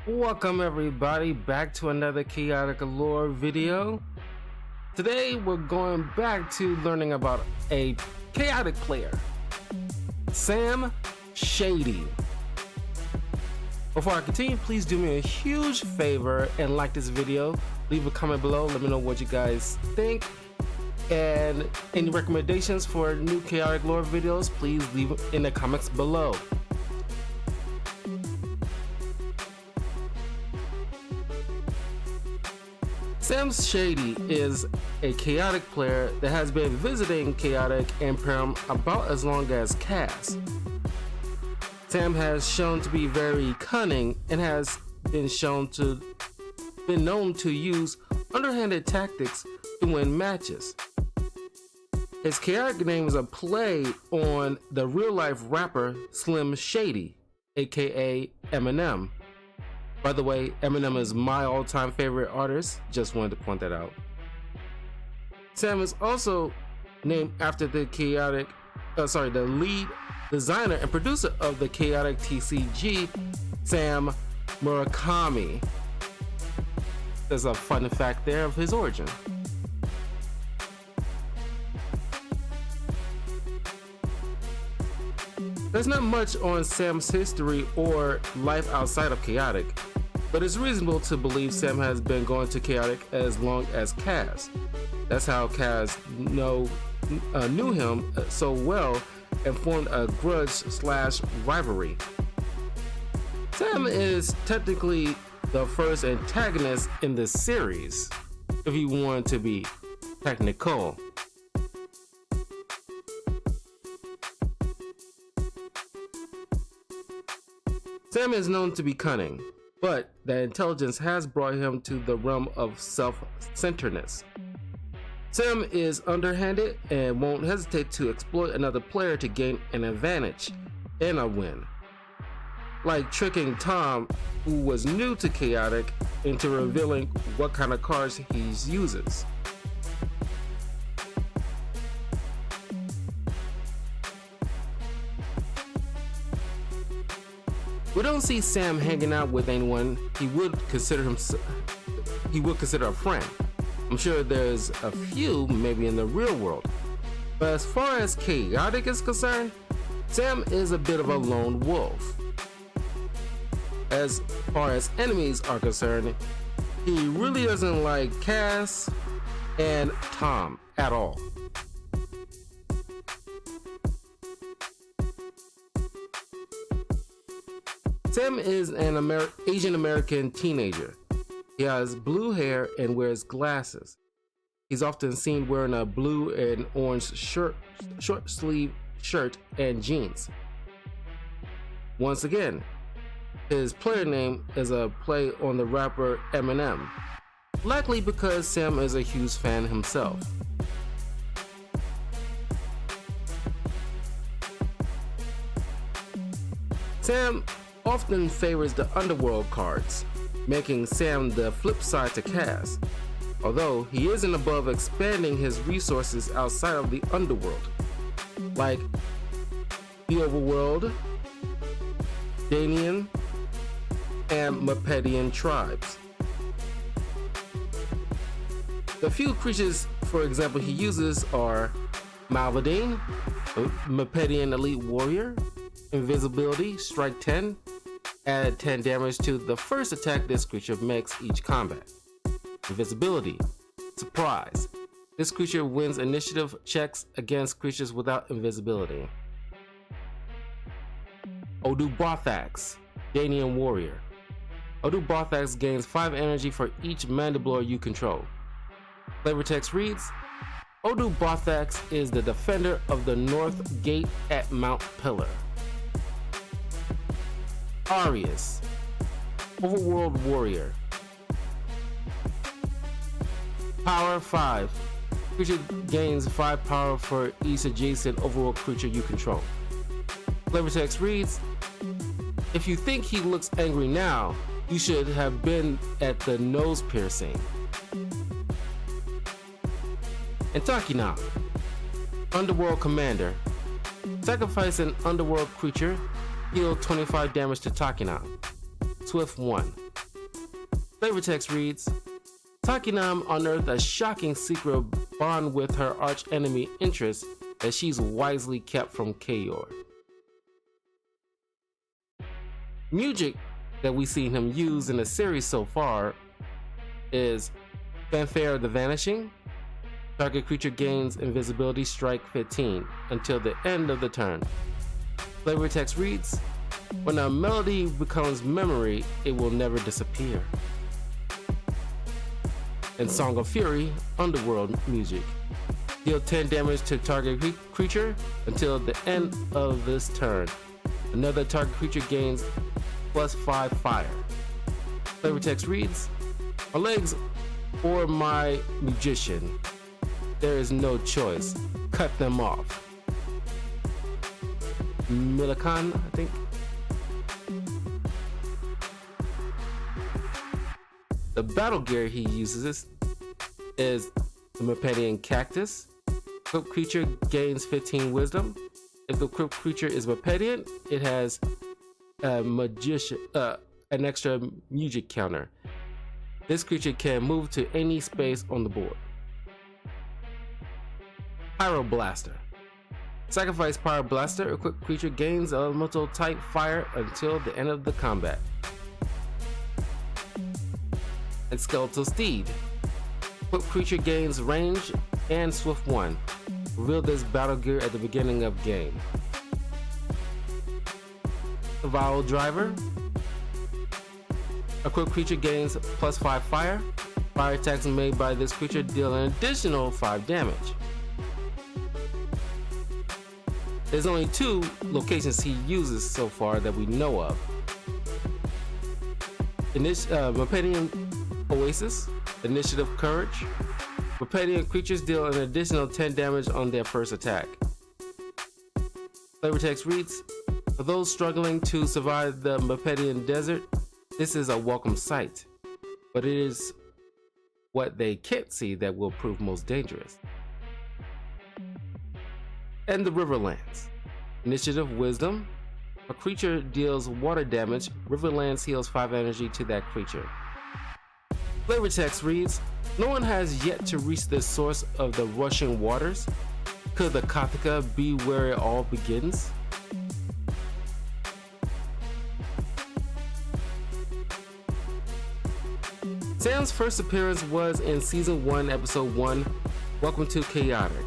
Welcome everybody back to another Chaotic Allure video. Today we're going back to learning about a chaotic player, Sam Shady. Before I continue, please do me a huge favor and like this video. Leave a comment below, let me know what you guys think. And any recommendations for new Chaotic Lore videos, please leave it in the comments below. Sam Shady is a chaotic player that has been visiting Chaotic and Param about as long as Cass. Sam has shown to be very cunning and has been known to use underhanded tactics to win matches. His chaotic name is a play on the real-life rapper Slim Shady, aka Eminem. By the way, Eminem is my all-time favorite artist, just wanted to point that out. Sam is also named after the lead designer and producer of the Chaotic TCG, Sam Murakami. There's a fun fact there of his origin. There's not much on Sam's history or life outside of Chaotic, but it's reasonable to believe Sam has been going to Chaotic as long as Cass. That's how Cass knew him so well and formed a grudge/rivalry. Sam is technically the first antagonist in the series, if you want to be technical. Sam is known to be cunning, but that intelligence has brought him to the realm of self-centeredness. Sam is underhanded and won't hesitate to exploit another player to gain an advantage and a win. Like tricking Tom, who was new to Chaotic, into revealing what kind of cards he uses. We don't see Sam hanging out with anyone he would consider a friend. I'm sure there's a few maybe in the real world. But as far as Chaotic is concerned, Sam is a bit of a lone wolf. As far as enemies are concerned, he really doesn't like Cass and Tom at all. Sam is an Asian American teenager. He has blue hair and wears glasses. He's often seen wearing a blue and orange short sleeve shirt and jeans. Once again, his player name is a play on the rapper Eminem, likely because Sam is a huge fan himself. Sam often favors the underworld cards, making Sam the flip side to Cass, although he isn't above expanding his resources outside of the underworld, like the overworld, Danian, and Mepedian tribes. The few creatures, for example, he uses are Malvadine, Mepedian elite warrior, invisibility, strike 10, add 10 damage to the first attack this creature makes each combat. Invisibility, surprise. This creature wins initiative checks against creatures without invisibility. Odu Bothax, Danian warrior. Odu Bothax gains 5 energy for each Mandibulor you control. Flavor text reads, Odu Bothax is the defender of the North Gate at Mount Pillar. Arius, Overworld Warrior. Power 5. Creature gains 5 power for each adjacent overworld creature you control. Flavor text reads, if you think he looks angry now, you should have been at the nose piercing. And Takina, Underworld Commander. Sacrifice an underworld creature. Heal 25 damage to Takina. Swift 1. Flavor text reads, Takinam unearthed a shocking secret bond with her arch-enemy interest that she's wisely kept from Kayor. Music that we've seen him use in the series so far is Fanfare of the Vanishing. Target creature gains invisibility strike 15 until the end of the turn. Flavor text reads, when a melody becomes memory, it will never disappear. And Song of Fury, Underworld music. Deal 10 damage to target creature until the end of this turn. Another target creature gains +5 fire. Flavor text reads, my legs or my magician. There is no choice. Cut them off. Milikan, I think. The battle gear he uses is the Mepedian Cactus. Equipped creature gains 15 wisdom. If the equipped creature is Mepedian, it has a magician, an extra music counter. This creature can move to any space on the board. Pyroblaster. Sacrifice Pyroblaster. Equipped creature gains elemental type fire until the end of the combat. And Skeletal Steed. Equipped creature gains range and swift 1. Reveal this battle gear at the beginning of game. Vowel Driver. Equipped creature gains +5 fire. Fire attacks made by this creature deal an additional 5 damage. There's only 2 locations he uses so far that we know of. Mepedian Oasis, Initiative Courage. Mepedian creatures deal an additional 10 damage on their first attack. Flavor text reads, for those struggling to survive the Mepedian desert, this is a welcome sight, but it is what they can't see that will prove most dangerous. And the Riverlands. Initiative Wisdom. A creature deals water damage. Riverlands heals 5 energy to that creature. Flavor text reads, no one has yet to reach the source of the rushing waters. Could the Kathika be where it all begins? Sam's first appearance was in Season 1, Episode 1, Welcome to Chaotic.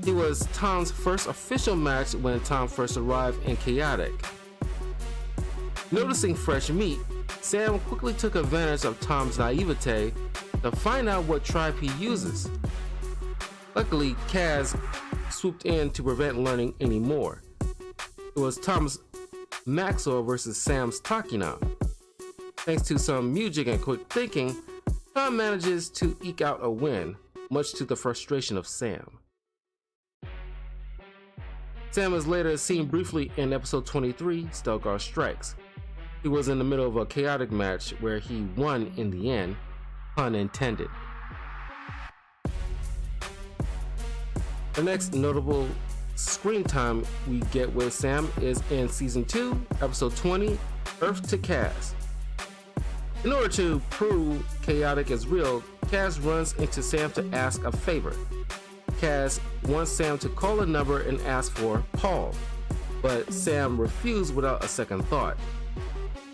He was Tom's first official match when Tom first arrived in Chaotic. Noticing fresh meat, Sam quickly took advantage of Tom's naivete to find out what tribe he uses. Luckily, Kaz swooped in to prevent learning any more. It was Tom's Maxor versus Sam's Takinam. Thanks to some music and quick thinking, Tom manages to eke out a win, much to the frustration of Sam. Sam is later seen briefly in episode 23, Stelgar Strikes. He was in the middle of a chaotic match where he won in the end, pun intended. The next notable screen time we get with Sam is in Season 2, Episode 20, Earth to Kaz. In order to prove Chaotic is real, Kaz runs into Sam to ask a favor. Kaz wants Sam to call a number and ask for Paul, but Sam refused without a second thought.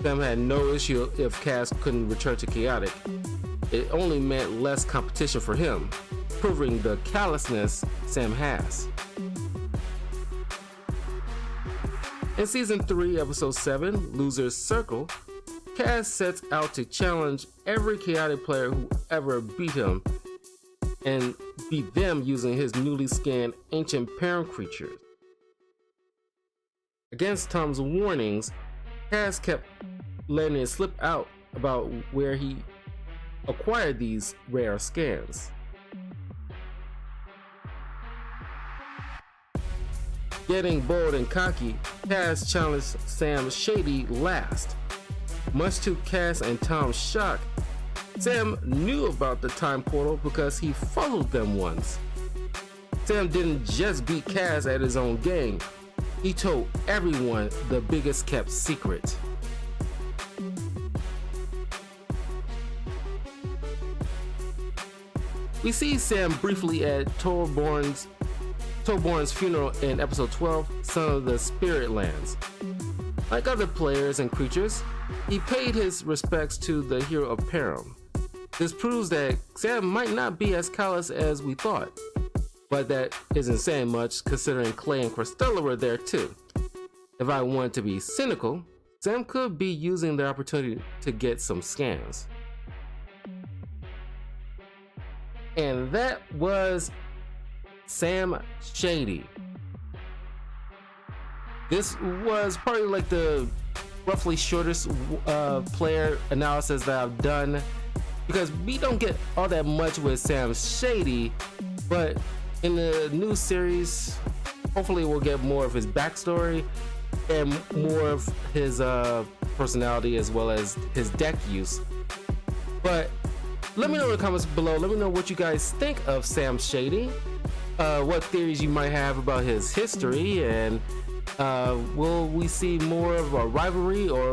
Sam had no issue if Kaz couldn't return to Chaotic. It only meant less competition for him, proving the callousness Sam has. In Season 3, Episode 7, Loser's Circle, Kaz sets out to challenge every Chaotic player who ever beat him and beat them using his newly scanned ancient parent creatures. Against Tom's warnings, Kaz kept letting it slip out about where he acquired these rare scans. Getting bold and cocky, Kaz challenged Sam Shady last. Much to Kaz and Tom's shock, Sam knew about the time portal because he followed them once. Sam didn't just beat Kaz at his own game, he told everyone the biggest kept secret. We see Sam briefly at Torbjorn's funeral in episode 12, Son of the Spirit Lands. Like other players and creatures, he paid his respects to the hero of Perum. This proves that Sam might not be as callous as we thought, but that isn't saying much considering Clay and Cristela were there too. If I want to be cynical, Sam could be using the opportunity to get some scans. And that was Sam Shady. This was probably like the roughly shortest player analysis that I've done, because we don't get all that much with Sam Shady, but in the new series, hopefully we'll get more of his backstory and more of his personality as well as his deck use. But let me know in the comments below. Let me know what you guys think of Sam Shady, what theories you might have about his history, and will we see more of a rivalry or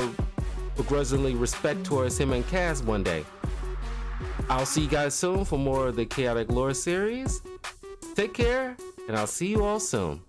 begrudgingly respect towards him and Cass one day? I'll see you guys soon for more of the Chaotic Lore series. Take care, and I'll see you all soon.